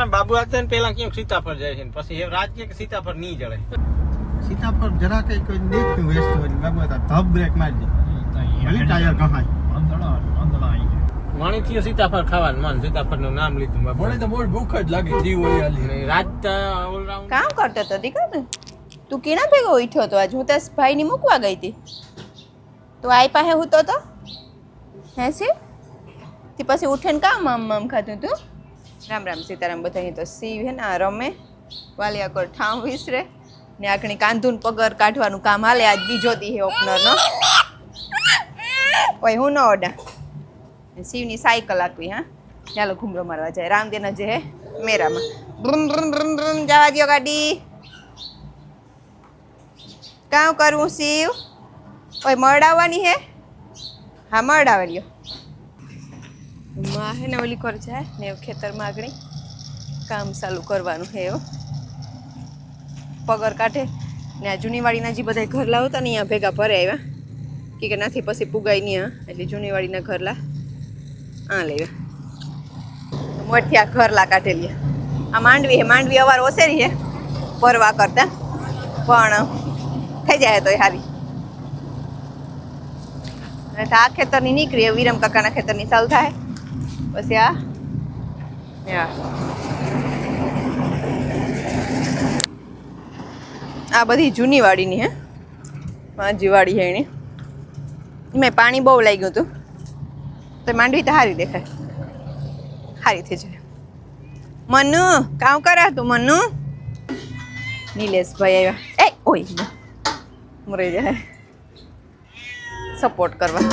ના બાબુ હતા ને પેલા ક્યાંક સીતાફળ જાય છે પછી એ રાજ્ય કે સીતાફળ નહીં જડે સીતાફળ જરા કઈ કોઈ દેખતું વેસ્ટ હોય બાબુ હતા ધબ બ્રેક મારી દે ભલે ટાયર કહાય વાણી થી સીતાફળ ખાવાનું મન સીતાફળ નું નામ લીધું બાબુ મને તો બહુ ભૂખ જ લાગી જીવ હોય હાલી રાત ઓલરાઉન્ડ કામ કરતો હતો દીકરા ને તું કેના ભેગો ઉઠ્યો તો આજ હું તાર ભાઈ ની મૂકવા ગઈ હતી તો આઈ પાસે હું તો હે સી તે પછી ઉઠે ને કામ આમ ખાતું તું રામ રામ સીતારામ બધાની તો શિવ હે ને રમે વાલિયા કોર ઠામ વિસરે ને આખણી કાંધુન પગર કાઢવાનું કામ હાલે આજ બીજો દી હે ઓપનર નો ઓય હું ન ઓડા શિવની સાયકલ આપવી હા ચાલો ઘૂમરો મારવા જાય રામદેવના જે હે મેરામાં બ્રુમ બ્રુમ બ્રુમ બ્રુમ જવા દો ગાડી કામ કરવું શિવ ઓય મળાવવાની હે હા મળાવે લ્યો માં હે ને ઓલી કર જાય ને ખેતરમાં આગળ કામ ચાલુ કરવાનું હે પગર કાઢે ને આ જૂનીવાડીના જે બધા ઘરલા હતા ને અહીંયા ભેગા ભરે આવ્યા કે નથી પછી પુગાઈ નહીં એટલે જૂનીવાડીના ઘરલા આ લેવા મોટી આ ઘરલા કાઢેલી આ માંડવી હે માંડવી અવાર ઓસેરી હે પરવા કરતા પણ થઈ જાય તો હારી આ ખેતરની નીકળી વિરમ કાકાના ખેતરની ચાલુ થાય પછી આ બધી જૂની વાડીની હે માજી વાડી હે એની મેં પાણી બહુ લાગ્યું હતું તો માંડવી તો સારી દેખાય સારી થઈ જાય મનુ કામ કરા તું મનુ નિલેશભાઈ આવ્યા એ ઓય મરે જાય સપોર્ટ કરવા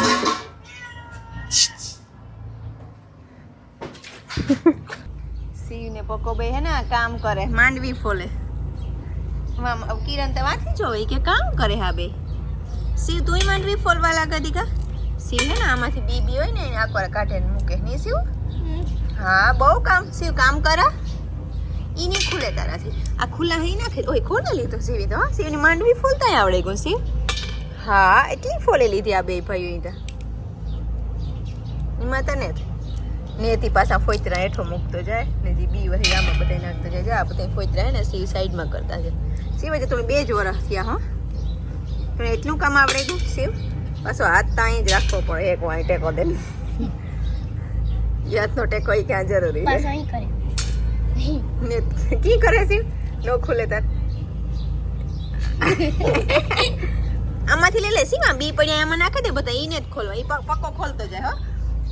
શિવ ને પકો બે હે ને કામ કરે માંડવી ફોલે કિરણ તો વાંચી જોવે કે કામ કરે હા બે શિવ તું માંડવી ફોલવા લાગે દીકા શિવ હે ને આમાંથી બીબી હોય ને એને આકોર કાઢે ને મૂકે નહીં શિવ હા બહુ કામ શિવ કામ કરા ઈ નહીં ખુલે તારાથી આ ખુલ્લા હઈ નાખે ઓય કોને લીધો શિવ તો હા શિવની માંડવી ફોલતા આવડે ગયો શિવ હા એટલી ફોલે લીધી આ બે ભાઈઓ ત્યાં એમાં તને નેતી પાછા ફોતરા હેઠો મૂકતો જાય ને જે બી વહી આમાં બધા નાખતો જાય આ બધા ફોતરા હે ને શિવ સાઈડમાં કરતા છે શિવ હજી થોડી 2 જ વર્ષ થયા હા પણ એટલું કામ આવડે ગયું શિવ પાછો હાથ તો અહીં જ રાખવો પડે એક વાય ટેકો દે હાથનો ટેકો ક્યાં જરૂરી ને કી કરે શિવ નો ખુલે તાર આમાંથી લઈ લે શિવ બી પડ્યા એમાં નાખી દે બધા ઈને જ ખોલવા એ પક્કો ખોલતો જાય હો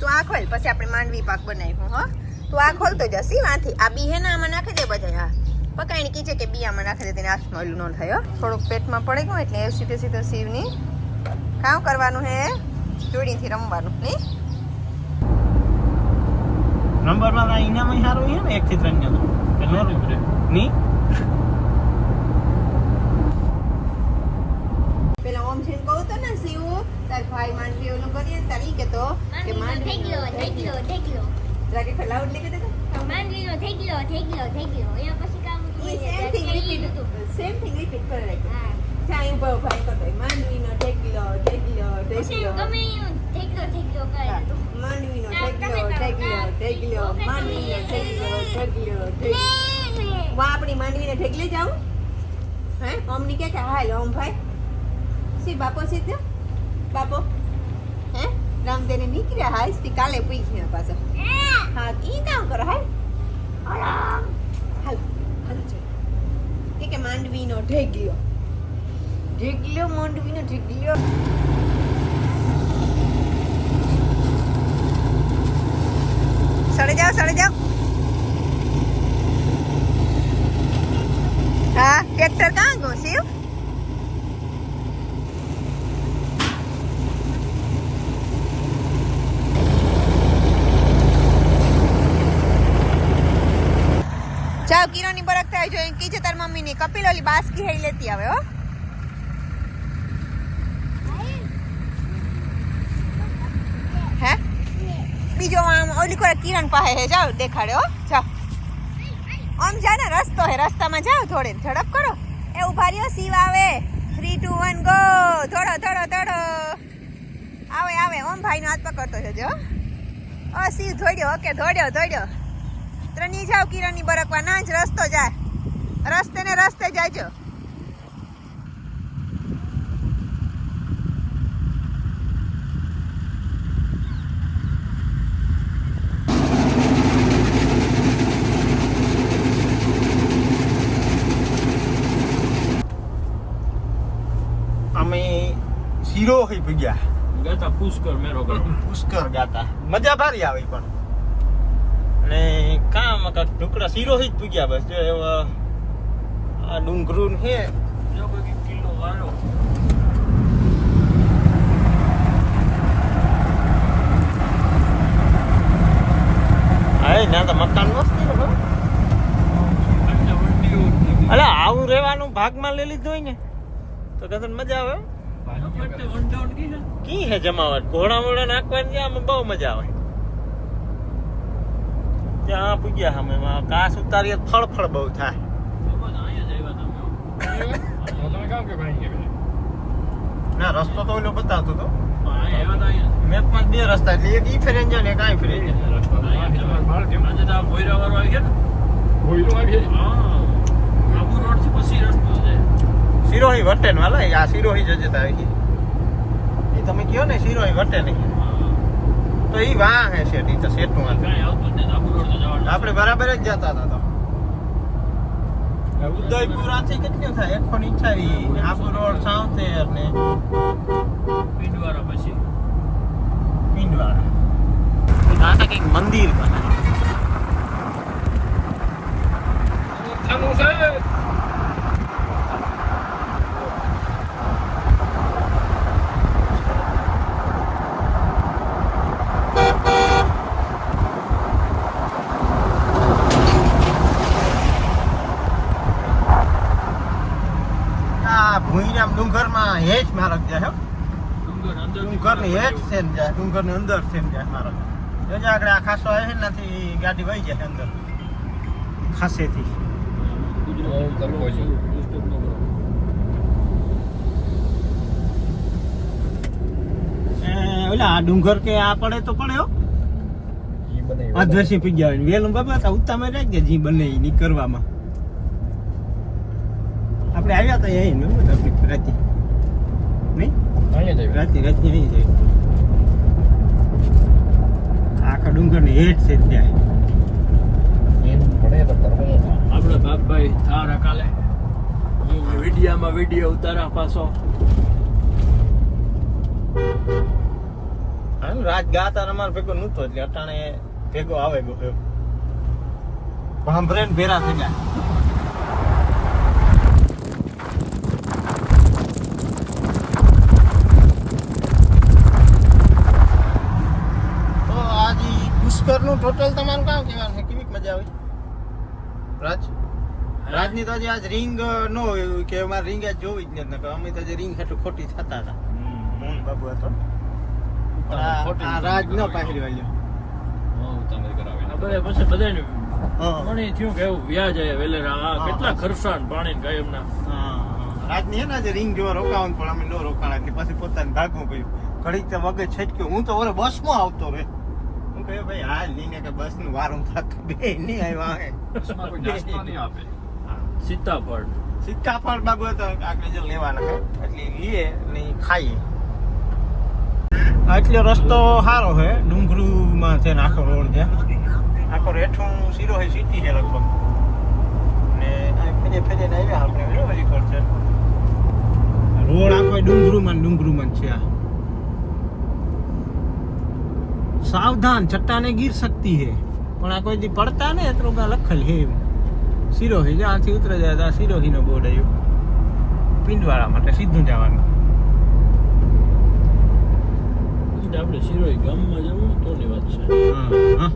તું આ ખોલ પછી આપણે માંડવી પાક બનાવ્યો હો તું આ ખોલતો જા શિવ આથી આ બી હે ને આમાં નાખી દે બધા હા પકાઈને કીધે કે બી આમાં નાખી દે તેને હાથમાં ઓલું ન થાય થોડુંક પેટમાં પડે ગયું એટલે એ સીધે સીધો શિવની કામ કરવાનું હે જોડીથી રમવાનું નહીં નંબરમાં આ ઇનામ સારું હે ને 1 થી 3 નો કે નો રૂપરે ની પેલા ઓમ છે કહું તો ને શિવ તાર ભાઈ માંડવી ઓલું કરીએ ને તારી કે તો કે માંડવી થઈ ગયો જાકે ખલાઉડ લેકે દે માંડવીનો થઈ ગયો એના પછી કામ સેમ થિંગ રિપીટ કરે રાખે હા ચાઈ ઉભો ભાઈ કરતો માંડવીનો થઈ ગયો ગમે એવું થઈ ગયો કરે તો માંડવીનો થઈ ગયો માંડવીનો થઈ ગયો વા આપણી માંડવીને ઠેકલે જાવ હે ઓમની કે હાલ ઓમ ભાઈ સી બાપો સીધો બાપો હે રામદેવને નીકળ્યા હાઈસ થી કાલે પૂછ્યા પાછા હા ઈ કામ કરો હાલ હાલ કે માંડવીનો ઢેગલ્યો માંડવીનો ઢેગલ્યો સડે જાઓ હા ટ્રેક્ટર કાં ગયો શિવ જાઓ કિરોની બરક થાય જો એમ કીજે તાર મમ્મી ની કપિલ ઓલી બાસ્કી હઈ લેતી આવે હો હે બીજો આમ ઓલી કોઈ કિરણ પાસે હે જાઓ દેખાડે હો જાઓ આમ જા ને રસ્તો હે રસ્તામાં જાઓ થોડે ઝડપ કરો એ ઉભા રહ્યો શિવ આવે 3 2 1 ગો થોડો આવે ઓમ ભાઈ નો હાથ પકડતો છે જો ઓ શિવ ધોડ્યો ઓકે ધોડ્યો ત્રણેય જાવ કિરણની બરકવા ના જ રસ્તો જાય રસ્તે ને રસ્તે જાયજો અમે સિરોહી પૂગ્યા ગાતા પુષ્કર મેરો કરો પુષ્કર ગાતા મજા ભારી આવી પણ અને કામ કાંક ઢુકડા સિરોહી જ પૂગ્યા બસ જો એવા આ ડુંગરું હે જો કોઈ કિલો વાળો હા ના તો મકાન મસ્ત છે ને અલા આવું રહેવાનું ભાગમાં લઈ લીધું હોય ને તો કદન મજા આવે કી હે જમાવટ ઘોડા મોડા નાખવાની છે આમાં બહુ મજા આવે ત્યાં પૂગ્યા અમે કાસ ઉતારીએ ફળ બહુ થાય ના રસ્તો તો ઓલો બતાવતો તો મેપમાં બે રસ્તા એટલે એક ઈ ફેરે જાય ને એક આ ફેરે સિરોહી વટે ને વાલા આ સિરોહી જજતા આવી એ તમે કયો ને સિરોહી વટે નહીં તો ઈ વાહ હે શેઠ ઈ તો શેઠ નું આપણે બરાબર જ જતા હતા તો ઉદયપુર આથી કેટલું થાય 128 આબુ રોડ સાવતેર ને પિંડવાળા પછી પિંડવાળા આ કંઈક મંદિર બનાવ્યું ભૂઈરામ ડુંગરમાં હેઠ મારક જાય ડુંગર ની હેઠ છે ને જાય ડુંગર ની અંદર છે ને જાય મારક જોજે આગળ આ ખાસો આવે છે ને ત્યાંથી ગાડી વહી જાય અંદર ખાસેથી ઓલા આ ડુંગર કે આ પડે તો પડે હો અધવસી પી ગયા વેલું બાબા ઉત્તામાં રહી ગયા જી બને નીકળવામાં આપણે આવ્યા હતા અહીં આપણી રાતે નહીં રાતે અહીં જાય આખા ડુંગર ની હેઠ છે ત્યાં આપડે બાપભાઈ તારા કાલે વિડીયો ઉતારા પાછો રાત ગાતા અમારે ભેગો નહોતો એટલે અટાણે ભેગો આવે ગયો ભાંભરે ભેરા થઈ ગયા પુષ્કર નું ટોટલ તમારું કામ કેવાનું છે કેવી મજા આવી રાજની તો આજ રિંગ નો હોય કે અમારે રિંગ આજ જોવી જ નથી અમે તો રિંગ હેઠું ખોટી થતા હતા મોહન બાબુ હતો આ રાજ ન પાહરી વાળ્યો પછી બધાને મને થયું કે એવું વ્યાજ આવે વેલેરા કેટલા ખર્ચાન પાણી કાયમ ના રાજની હે ને આજે રિંગ જોવા રોકાવાનું પણ અમે નો રોકાણા એટલે પછી પોતાને ભાગવું પડ્યું ઘડીક તો વગર છટક્યો હું તો ઓરે બસમાં આવતો રે હું કહ્યું ભાઈ હાલ લઈને કે બસ નું વારું થતું બે નહીં આવ્યા હે સીતાફળ બાબુ તો આગળ જો લેવાના હે એટલે લઈએ ને ખાઈએ એટલો રસ્તો સારો છે ડુંગરુમાં છે ને આખો રોડ છે આખો રેઠું સિરોહી સિટી છે લગભગ ને ફેરે આવ્યા આપણે બધી ખર્ચે રોડ આખો ડુંગરુમાં છે આ સાવધાન ચટ્ટાને ગીર सकती है પણ આ કોઈ દી પડતા ને એટલું લખેલ હે સિરોહી જ્યાંથી ઉતરે જાય ત્યાં સિરોહી નો બોર્ડ આવ્યો પિંડવાળા માટે સીધું જવાનું આપણે સિરોહી ગામમાં જવું તો ની વાત છે હા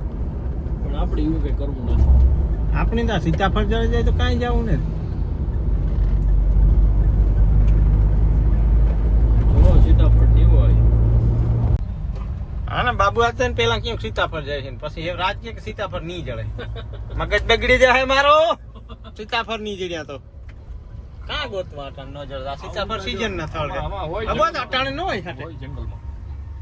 પણ આપણે એવું કઈ કરવું નથી આપણે ત્યાં સીતાફળ જવા જાય તો કાંઈ જવું ને સીતાફળ નહીં હોય હા ને બાબુ હતા ને પેલા કેમ સીતાફળ જાય છે પછી એ રાત કે સીતાફળ નહીં જડે મગજ બગડી જાય મારો સીતાફળ નહીં જડ્યા તો કાં ગોતવા અટાણ ન જડતા સીતાફળ સીઝન ના થળ હવે અટાણે ન હોય સાથે જંગલમાં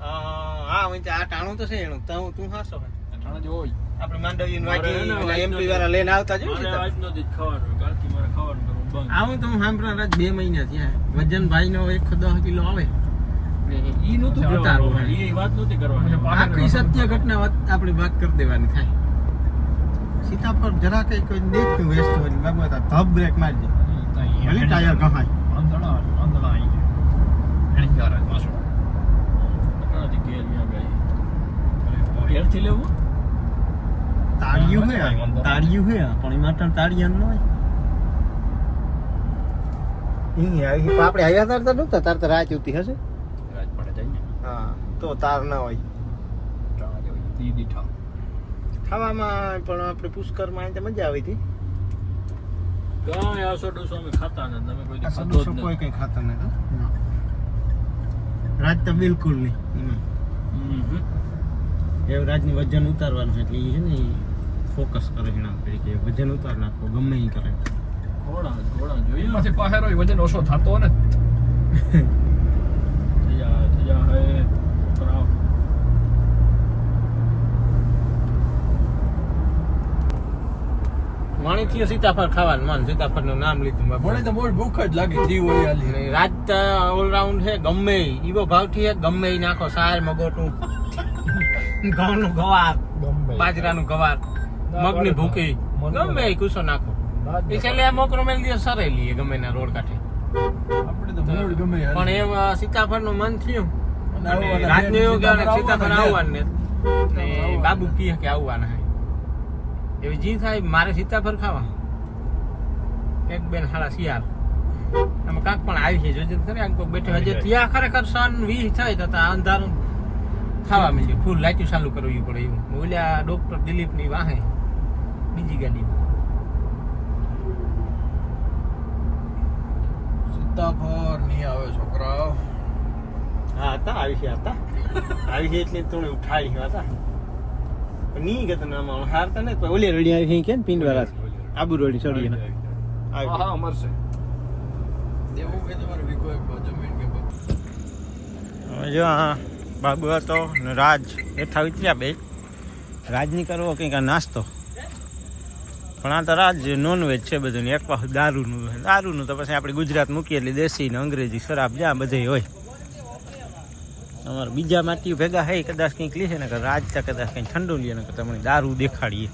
હા હું આ ટાણું તો છે એનું તું હાસો અટાણે જ હોય આપણે માંડવીને મારે હે ને વાટી એમપી વાળા લઈને આવતા જોયું મારે છે આજનો દી જ ખાવાનું કાલથી મારે ખાવાનું કરવું બંધ. આવું તો હું સાંભળ્યા રાત 2 મહિના થયા વજનભાઈ નો 110 કિલો આવે ને ઈ નતું ઉતારવું એ વાત નહોતી કરવાની. આખી સત્ય ઘટના આપણે વાત કરી દેવાની થાય સીતાફળ જરા કઈ કોઈ દેખતું વેસ્ટ હોય બાબુ હતા ધબ બ્રેક મારજે ભલે ટાયર કહાય ઘણાથી ઘેર ત્યાં ગઈ. ઘેરથી લેવું? તાળિયું હે તાળિયું હે પણ એમાં તો તાળિયા ન હોય ઈ આપણે આવ્યા તાર તો નહોતા તાર તો રાત ઉતી હશે રાજપાડે જઈને હા તો તાર ના હોય ચણા જેવી દીદી ઠા. ખાવામાં પણ આપણે પુષ્કરમાં આવીને મજા આવી હતી કાંઈ આસો ડોસો અમે ખાતા નથી. તમે કોઈ દી ખાધો જ કોઈ નથી. કઈ ખાતા નથી રાજ તો બિલકુલ નહીં એમાં એ રાજની વજન ઉતારવાનું છે એટલે એ છે ને ફોકસ કરે એના તરીકે વજન ઉતાર નાખો ગમે એ કરે ઘોડા જોઈએ. એમાંથી પાહેરો વજન ઓછો થતો ને થયા હે ખરાબ. માણીથી સીતાફળ ખાવાનું મન સીતાફળનું નામ લીધું મને તો બહુ ભૂખ જ લાગી જીવ હોય આલી રાત ઓલરાઉન્ડ છે ગમે ઈવો ભાવથી છે ગમે ઈ નાખો સાર મગોટું ઘઉંનું ગવાર બાજરાનું ગવાર મગની ભૂકી ગમે ઈ કુસો નાખો એ છેલ્લે આ મોકરો મેલ દિવસ સરેલી ગમે ના રોડ કાંઠે આપણે તો મૂળ ગમે પણ એ સીતાફળનું મન થયું રાજને એવું કહેવાય સીતાફળ આવવાનું ને બાબુ કહે કે આવવાના હે એવી જી થાય મારે સીતાફળ ખાવા એક બેન હાડા શિયાળ આમાં કાંક પણ આવી છે જોજે ખરી આમ કોઈ બેઠે હજે ત્યાં ખરેખર સન 20 થાય તો ત્યાં અંધારું ખાવા મળ્યું ફૂલ લાઈટ ચાલુ કરવી પડે એવું ઓલ્યા ડોક્ટર દિલીપની વાહે બીજી ગાડીમાં સીતાફળ નહીં આવે છોકરાઓ હા હતા આવી છે એટલે થોડી ઉઠાડી હતા નહીં કે તને આમાં હારતા ને ઓલી રડી આવી છે કે પિંડવાળા આબુ રોડી ચડી ને હા મરશે દેવું કે તમારે વીકો એક જમીન કે જો હા બાબુ હતો ને રાજ બેઠા ઉતર્યા બે રાજની કરવો કંઈક આ નાસ્તો પણ આ તો રાજ નોનવેજ છે બધું ને એક પાછું દારૂનું તો પછી આપણે ગુજરાત મૂકીએ એટલે દેશી ને અંગ્રેજી શરાબ જ્યાં બધે હોય અમારે બીજા માટી ભેગા હે કદાચ કંઈક લે છે ને કે રાજ તો કદાચ કંઈ ઠંડુ લે ને કે તમને દારૂ દેખાડીએ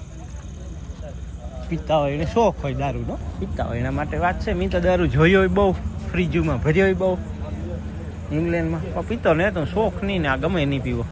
પીતા હોય એને શોખ હોય દારૂનો પીતા હોય એના માટે વાત છે મેં તો દારૂ જોયો હોય બહુ ફ્રીજમાં ભર્યો હોય બહુ ઇંગ્લેન્ડમાં પણ પીતો ને તો શોખ નહીં ને આ ગમે નહીં પીવો